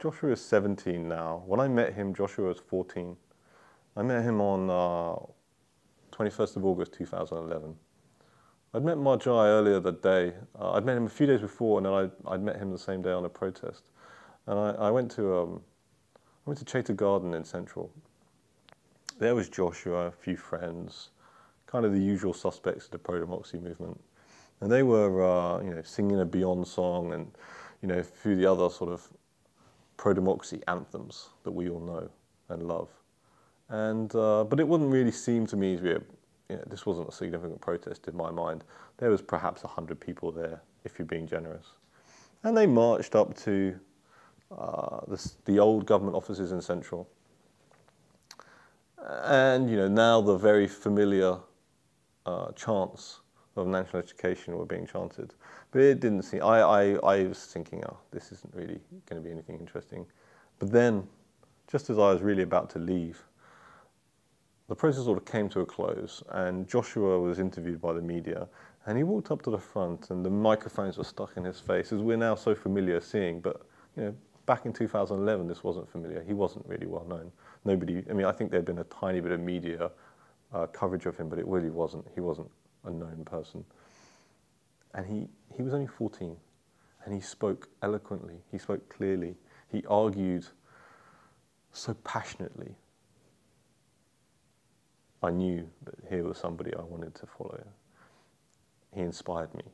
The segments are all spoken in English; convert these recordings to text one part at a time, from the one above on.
Joshua is 17 now. When I met him, Joshua was 14. I met him on 21st of August 2011. I'd met Marjai earlier that day. I'd met him a few days before, and then I'd met him the same day on a protest. And I went to Chater Garden in Central. There was Joshua, a few friends, kind of the usual suspects of the pro-democracy movement. And they were, singing a Beyond song and, a few of the other sort of pro-democracy anthems that we all know and love. And but it wouldn't really seem to me to be this wasn't a significant protest in my mind. There was perhaps 100 people there, if you're being generous. And they marched up to the old government offices in Central. And now the very familiar chants of national education were being chanted. But it didn't seem, I was thinking, oh, this isn't really going to be anything interesting. But then, just as I was really about to leave, the process sort of came to a close, and Joshua was interviewed by the media, and he walked up to the front, and the microphones were stuck in his face, as we're now so familiar seeing. But back in 2011, this wasn't familiar. He wasn't really well known. Nobody. I mean, I think there'd been a tiny bit of media coverage of him, but it really wasn't. He wasn't a known person. And he was only 14, and he spoke eloquently. He spoke clearly. He argued so passionately. I knew that here was somebody I wanted to follow. He inspired me.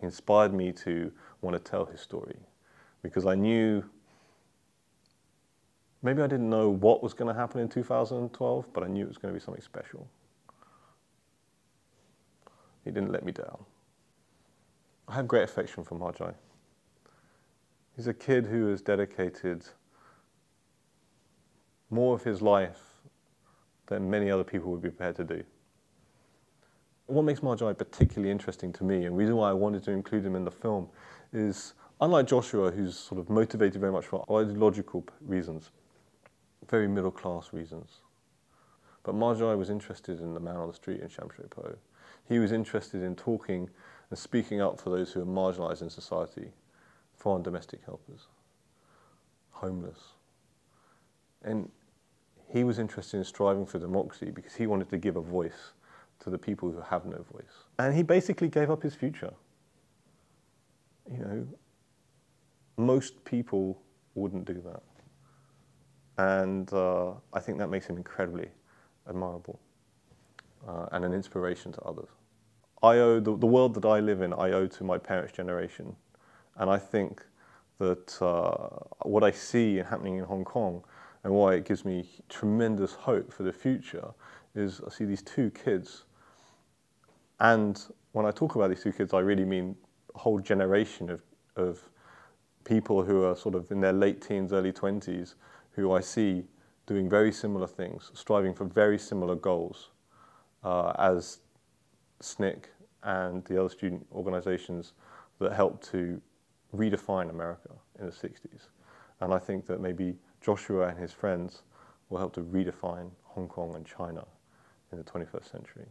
He inspired me to want to tell his story, because I knew, maybe I didn't know what was going to happen in 2012, but I knew it was going to be something special. He didn't let me down. I have great affection for Marjai. He's a kid who has dedicated more of his life than many other people would be prepared to do. What makes Marjai particularly interesting to me, and the reason why I wanted to include him in the film, is unlike Joshua, who's sort of motivated very much for ideological reasons, very middle-class reasons, but Marjai was interested in the man on the street in Shamshui-Po. He was interested in talking and speaking up for those who are marginalised in society, foreign domestic helpers, homeless. And he was interested in striving for democracy because he wanted to give a voice to the people who have no voice. And he basically gave up his future. Most people wouldn't do that. And I think that makes him incredibly admirable and an inspiration to others. I owe, the world that I live in, I owe to my parents' generation. And I think that what I see happening in Hong Kong and why it gives me tremendous hope for the future is I see these two kids. And when I talk about these two kids, I really mean a whole generation of people who are sort of in their late teens, early 20s, who I see doing very similar things, striving for very similar goals as SNCC and the other student organizations that helped to redefine America in the 60s. And I think that maybe Joshua and his friends will help to redefine Hong Kong and China in the 21st century.